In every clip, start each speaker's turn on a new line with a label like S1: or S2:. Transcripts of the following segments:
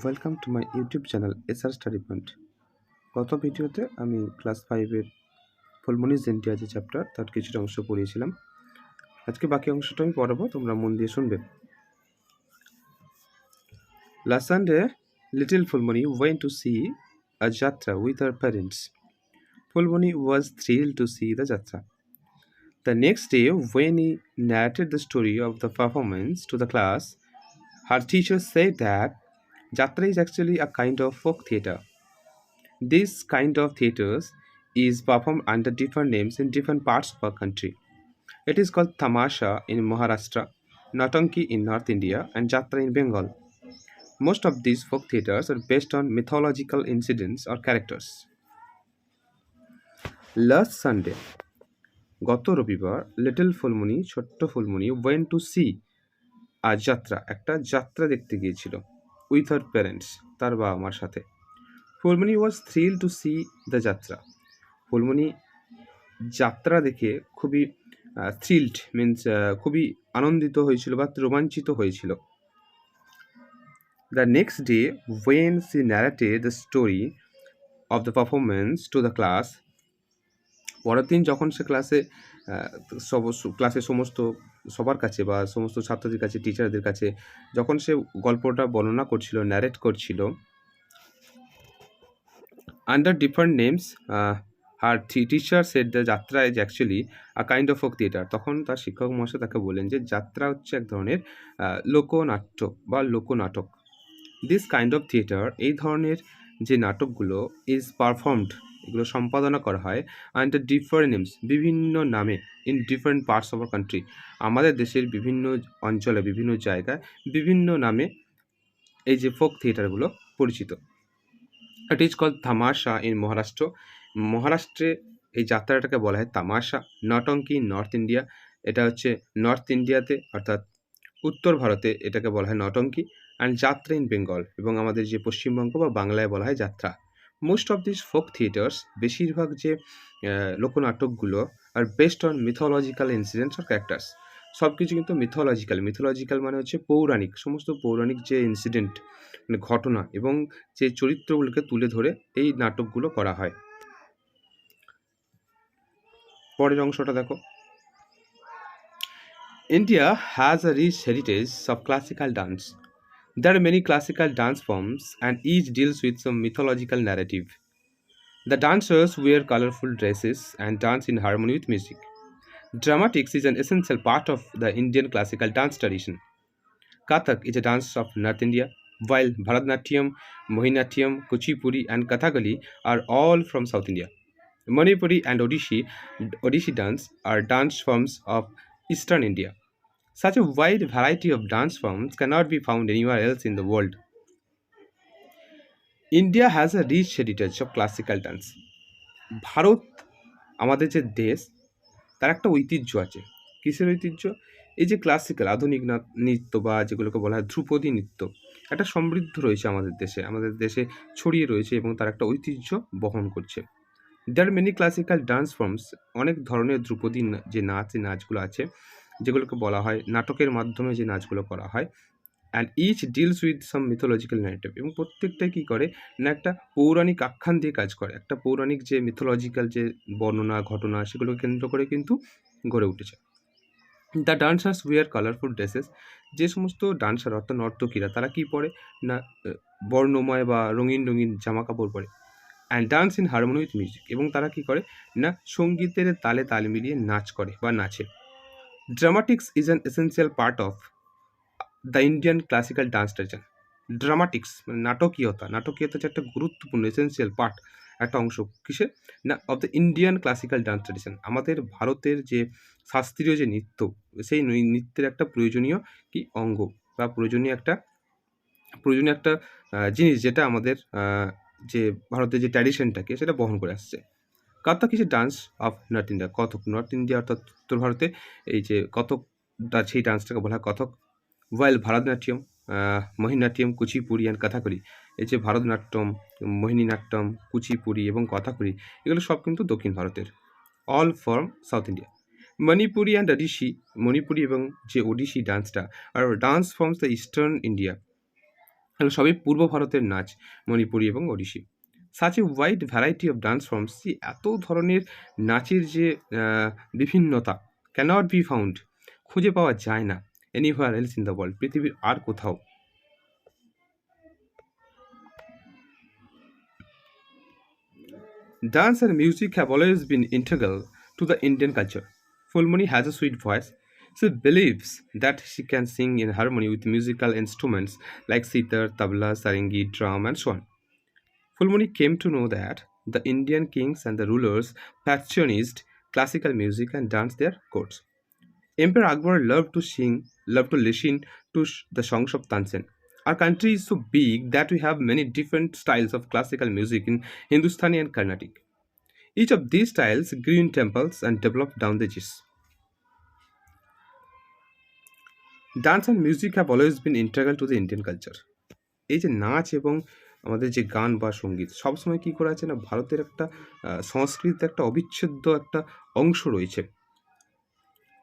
S1: Welcome to my YouTube channel SR study point. গত ভিডিওতে আমি ক্লাস 5-এর ফুলমনি জেন্টিয়া যে চ্যাপ্টার তার কিছুটা অংশ পড়িয়েছিলাম। আজকে বাকি অংশটা আমি পড়াবো, তোমরা মন দিয়ে শুনবে। Last Sunday, little Fulmoni went to see a jatra with her parents. Fulmoni was thrilled to see the jatra. The next day, when he narrated the story of the performance to the class, her teacher said that jatra is actually a kind of folk theatre. This kind of theatres is performed under different names in different parts of our country. It is called Tamasha in Maharashtra, Nautanki in North India, and Jatra in Bengal. Most of these folk theatres are based on mythological incidents or characters. Last Sunday, গত রবিবার, little Phulmoni ছোট্ট Phulmoni went to C আ যাত্রা একটা যাত্রা দেখতে গিয়েছিল with her parents, তার বাবা মার সাথে। ফুলমনি ওয়াজ থ্রিল টু সি দ্য যাত্রা। ফুলমনি যাত্রা দেখে খুবই থ্রিল্ড মিন্স খুবই আনন্দিত হয়েছিল বা রোমাঞ্চিত হয়েছিল। The next day when she narrated the story of the performance to the class, পরের দিন যখন সে ক্লাসে সমস্ত সবার কাছে বা সমস্ত ছাত্রদের কাছে, টিচারদের কাছে যখন সে গল্পটা বর্ণনা করছিল, ন্যারেট করছিল আন্ডার ডিফারেন্ট নেমস, আর teacher said the jatra is actually a kind of folk theatre. তখন তার শিক্ষক মহাশয় তাকে বললেন যে যাত্রা হচ্ছে এক ধরনের লোকনাট্য বা লোকনাটক। দিস কাইন্ড অফ থিয়েটার, এই ধরনের যে নাটকগুলো, ইজ পারফর্মড, এগুলো সম্পাদনা করা হয় আন্ডার ডিফারেন্ট নেমস, বিভিন্ন নামে, in different parts of our country, আমাদের দেশের বিভিন্ন অঞ্চলে, বিভিন্ন জায়গায় বিভিন্ন নামে এই যে ফোক থিয়েটারগুলো পরিচিত। ইট ইজ কল্ড তামাশা ইন মহারাষ্ট্র। মহারাষ্ট্রে এই যাত্রাটাকে বলা হয় তামাশা। নটঙ্কি নর্থ ইন্ডিয়া, এটা হচ্ছে নর্থ ইন্ডিয়াতে অর্থাৎ উত্তর ভারতে এটাকে বলা হয় নটঙ্কি। অ্যান্ড যাত্রা ইন বেঙ্গল, এবং আমাদের যে পশ্চিমবঙ্গ বা বাংলায় বলা হয় jatra. Most of this folk theatres, বেশিরভাগ যে লোকনাটকগুলো are based on mythological incidents or characters. সব কিছু কিন্তু মিথোলজিক্যাল মানে হচ্ছে পৌরাণিক, সমস্ত পৌরাণিক যে ইনসিডেন্ট মানে ঘটনা এবং যে চরিত্রগুলোকে তুলে ধরে এই নাটকগুলো করা হয়। পরের অংশটা দেখো। India has a rich heritage of classical dance. There are many classical dance forms and each deals with some mythological narrative. The dancers wear colorful dresses and dance in harmony with music. Dramatics is an essential part of the Indian classical dance tradition. Kathak is a dance of North India, while Bharatanatyam, Mohiniyattam, Kuchipudi, and Kathakali are all from South India. Manipuri and Odissi dance are dance forms of Eastern India. Such a wide variety of dance forms cannot be found anywhere else in the world. India has a rich heritage of classical dance. Bharat আমাদের যে দেশ, তার একটা ঐতিহ্য আছে। কিসের ঐতিহ্য? এই যে ক্লাসিক্যাল আধুনিক নৃত্য বা যেগুলোকে বলা হয় ধ্রুপদী নৃত্য, একটা সমৃদ্ধ রয়েছে আমাদের দেশে ছড়িয়ে রয়েছে এবং তার একটা ঐতিহ্য বহন করছে। দেয়ার মেনি ক্লাসিক্যাল ডান্স ফর্মস, অনেক ধরনের ধ্রুপদী যে নাচগুলো আছে, যেগুলোকে বলা হয় নাটকের মাধ্যমে যে নাচগুলো করা হয়। And each deals with some mythological narrative, এবং প্রত্যেকটাই কী করে না একটা পৌরাণিক আখ্যান দিয়ে কাজ করে। একটা পৌরাণিক যে মিথোলজিক্যাল যে বর্ণনা ঘটনা, সেগুলোকে কেন্দ্র করে কিন্তু গড়ে উঠেছে। The dancers wear colourful dresses, যে সমস্ত ডান্সার অর্থাৎ নর্তকীরা, তারা কী পরে না বর্ণময় বা রঙিন রঙিন জামা কাপড় পরে। And dance in harmony with music, এবং তারা কী করে না সঙ্গীতের তালে তাল মিলিয়ে নাচ করে বা নাচে। ড্রামাটিক্স is an essential part of the Indian classical dance tradition. ড্রামাটিক্স মানে নাটকীয়তা হচ্ছে একটা গুরুত্বপূর্ণ এসেন্সিয়াল পার্ট, একটা অংশ কিসের না of the Indian classical dance tradition. আমাদের ভারতের যে শাস্ত্রীয় যে নৃত্য, সেই নৃত্যের একটা প্রয়োজনীয় কি অঙ্গ বা প্রয়োজনীয় একটা জিনিস, যেটা আমাদের যে ভারতের যে ট্র্যাডিশনটাকে সেটা বহন করে আসছে। Kathak is a dance of north India. Kathak north India অর্থাৎ উত্তর ভারতে এই যে কত্থকটা, সেই ডান্সটাকে বলা হয় কত্থক। ওয়াইল ভারতনাট্যম, মোহিনীয়াট্টম, কুচিপুড়ি অ্যান্ড কথাকলি, এই যে ভারতনাট্যম, মোহিনীনাট্যম, কুচিপুড়ি এবং কথাকলি, এগুলো সব কিন্তু দক্ষিণ ভারতের। All from south India. Manipuri and Odissi, Manipuri এবং যে ওডিসি ডান্সটা are dance from the eastern India. এগুলো সবই পূর্ব ভারতের নাচ, মণিপুরি এবং Odissi. Such a wide variety of dance forms, এত ধরনের নাচের যে বিভিন্নতা, ক্যানট বি ফাউন্ড, খুঁজে পাওয়া যায় না anywhere else in the world, পৃথিবীর আর কোথাও। Dance and music have always been integral to the Indian culture. Fulmani has a sweet voice. She believes that she can sing in harmony with musical instruments like sitar, tabla, sarangi, drum, and so on. Fulmani came to know that the Indian kings and the rulers patronized classical music and danced their courts. Emperor Akbar loved to listen to the songs of Tansen. Our country is so big that we have many different styles of classical music in Hindustani and Carnatic. Each of these styles grew in temples and developed down the ages. Dance and music have always been integral to the Indian culture. এই যে নাচ এবং আমাদের যে গান বা সঙ্গীত সবসময় কী করে আছে না, ভারতের একটা সংস্কৃতির একটা অবিচ্ছেদ্য একটা অংশ রয়েছে।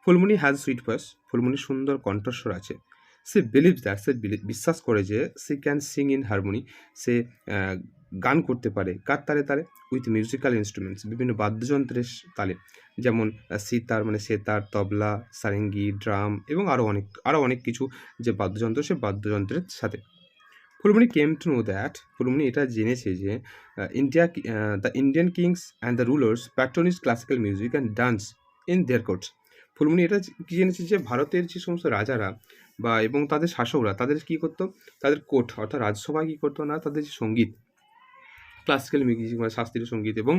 S1: ফুলমণি হ্যাজ সুইট ভয়েস, ফুলমণির সুন্দর কণ্ঠস্বর আছে। সে বিলিভস দ্যাট, সে বিশ্বাস করে যে সে ক্যান সিং ইন হারমোনি, সে গান করতে পারে কার তালে তালে, উইথ মিউজিক্যাল ইনস্ট্রুমেন্টস, বিভিন্ন বাদ্যযন্ত্রের তালে, যেমন সিতার মানে সেতার, তবলা, সারেঙ্গি, ড্রাম এবং আরও অনেক কিছু যে বাদ্যযন্ত্র, সে বাদ্যযন্ত্রের সাথে। Phulmani came to know that, Phulmani এটা জেনেছে যে the Indian kings and the rulers patronise classical music and dance in their courts. Phulmani এটা কি জেনেছে যে ভারতের যে সমস্ত রাজারা বা এবং তাদের শাসকরা, তাদের কী করতো, তাদের কোর্ট অর্থাৎ রাজসভায় কী করতো না, তাদের যে সঙ্গীত, ক্লাসিক্যাল মিউজিক মানে শাস্ত্রীয় সঙ্গীত এবং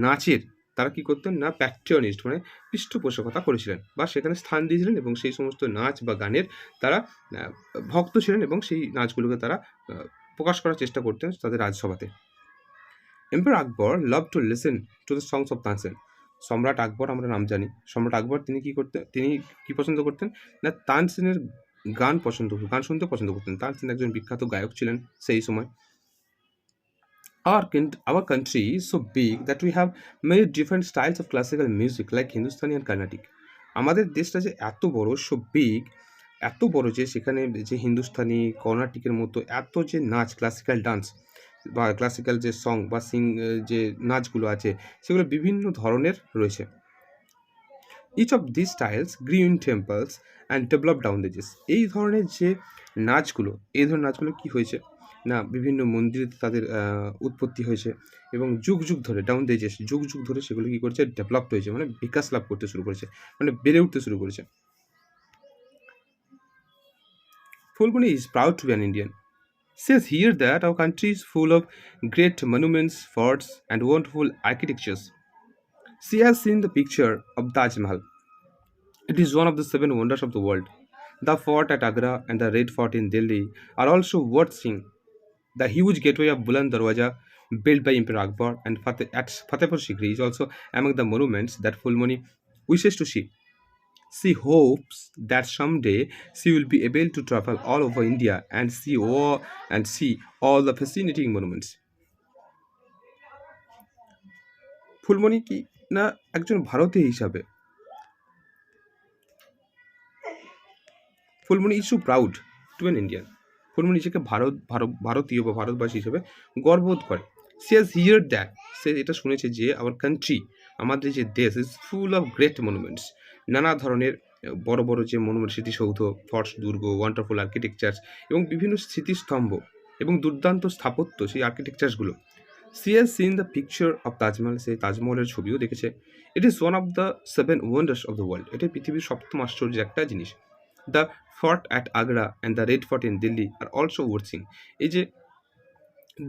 S1: নাচের তারা কী করতেন না, প্যাট্রিয়নিস্ট মানে পৃষ্ঠপোষকতা করেছিলেন বা সেখানে স্থান দিয়েছিলেন, এবং সেই সমস্ত নাচ বা গানের তারা ভক্ত ছিলেন এবং সেই নাচগুলোকে তারা প্রকাশ করার চেষ্টা করতেন তাদের রাজসভাতে। Emperor Akbar love to listen to the songs of Tansen. সম্রাট আকবর আমরা নাম জানি, সম্রাট আকবর তিনি কী পছন্দ করতেন না, তানসেনের গান শুনতে পছন্দ করতেন। তানসেন একজন বিখ্যাত গায়ক ছিলেন সেই সময়। Our country is so big that we have many different styles of classical music like Hindustani and Carnatic. আমাদের দেশটা যে এত বড়, সো বিগ, এত বড় যে সেখানে যে হিন্দুস্তানি, কর্ণাটিকের মতো এত যে নাচ, ক্লাসিক্যাল ডান্স বা ক্লাসিক্যাল যে সং বা যে নাচগুলো আছে সেগুলো বিভিন্ন ধরনের রয়েছে। Each of this styles grew in temples and develop down the ages. এই ধরনের নাচগুলো কী হয়েছে না, বিভিন্ন মন্দিরে তাদের উৎপত্তি হয়েছে এবং যুগ ধরে ডাউন দ্য এজেস, যুগ ধরে সেগুলো কী করেছে, ডেভেলপড হয়েছে, মানে বিকাশ লাভ করতে শুরু করেছে, মানে বেড়ে উঠতে শুরু করেছে। Fulmani is proud to be an Indian. Says here that our country is full of great monuments, forts, and wonderful architectures. She has seen the picture of Taj Mahal. It is one of the 7 wonders of the world. The fort at Agra and the Red Fort in Delhi are also worth seeing. The huge gateway of Buland Darwaja, built by Emperor Akbar at Fatehpur Sikri, is also among the monuments that Fulmani wishes to see. She hopes that someday she will be able to travel all over India and see all the fascinating monuments. Phulmoni কি না একজন ভারতীয় হিসাবে, Phulmoni is so proud to an Indian. Phulmoni নিজেকে ভারতীয় বা ভারতবাসী হিসেবে গর্ববোধ করে। সি হ্যাজ হিয়ার দ্যাট, সে এটা শুনেছে যে আওয়ার কান্ট্রি, আমাদের যে দেশ, is full of great monuments, নানা ধরনের বড় বড় যে মনুমেন্ট, স্মৃতিসৌধ, ফর্টস, দুর্গ, ওয়ান্ডারফুল আর্কিটেকচার্স এবং বিভিন্ন স্মৃতিস্তম্ভ এবং দুর্দান্ত স্থাপত্য, সেই আর্কিটেকচার্সগুলো। She has seen the picture of Taj Mahal, সেই তাজমহলের ছবিও দেখেছে। It is one of the 7 wonders of the world, এটা পৃথিবীর 7ম আশ্চর্যের একটা জিনিস। The fort at Agra and the red fort in Delhi are also worth seeing. এই যে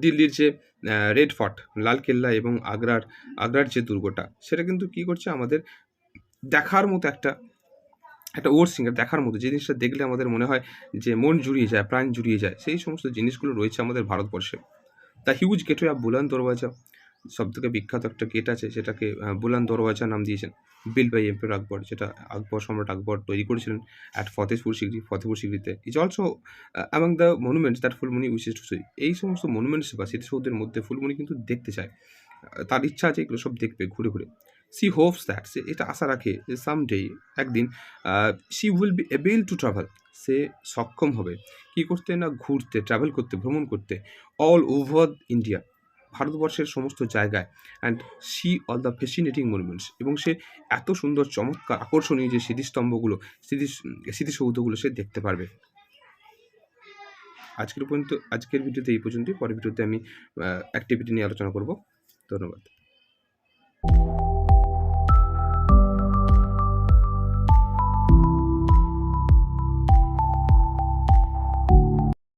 S1: দিল্লির যে রেড ফর্ট, লালকেল্লা এবং আগ্রার যে দুর্গটা, সেটা কিন্তু কী করছে, আমাদের দেখার মতো একটা ওয়ার্থ সিং, দেখার মতো, যে জিনিসটা দেখলে আমাদের মনে হয় যে মন জুড়িয়ে যায়, প্রাণ জুড়িয়ে যায়, সেই সমস্ত জিনিসগুলো রয়েছে আমাদের ভারতবর্ষে। দ্য হিউজ গেটওয়ে অফ বুলান দরওয়াজা, সবথেকে বিখ্যাত একটা গেট আছে, সেটাকে বুলান দরওয়াজা নাম দিয়েছেন, বিল্ড বাই এম্পায়ার আকবর, যেটা সম্রাট আকবর তৈরি করেছিলেন অ্যাট ফতেহপুর সিকরিতে। Is also among the monuments that Phulmani wishes to see. এই সমস্ত মনুমেন্টস বা স্মৃতিসৌধের মধ্যে ফুলমণি কিন্তু দেখতে চায়, তার ইচ্ছা আছে এগুলো সব দেখবে ঘুরে। সি হোপস দ্যাট, সে এটা আশা রাখে যে সামডে, একদিন, she will be able to travel, সে সক্ষম হবে কী করতে, না ঘুরতে, ট্রাভেল করতে, ভ্রমণ করতে অল ওভার ইন্ডিয়া, ভারতবর্ষের সমস্ত জায়গায়, and see all the fascinating monuments, এবং সে এত সুন্দর চমৎকার আকর্ষণীয় যে স্মৃতিস্তম্ভগুলো, স্মৃতিসৌধগুলো সে দেখতে পারবে। আজকের ভিডিওতে এই পর্যন্তই। পরের ভিডিওতে আমি অ্যাক্টিভিটি নিয়ে আলোচনা করব। ধন্যবাদ।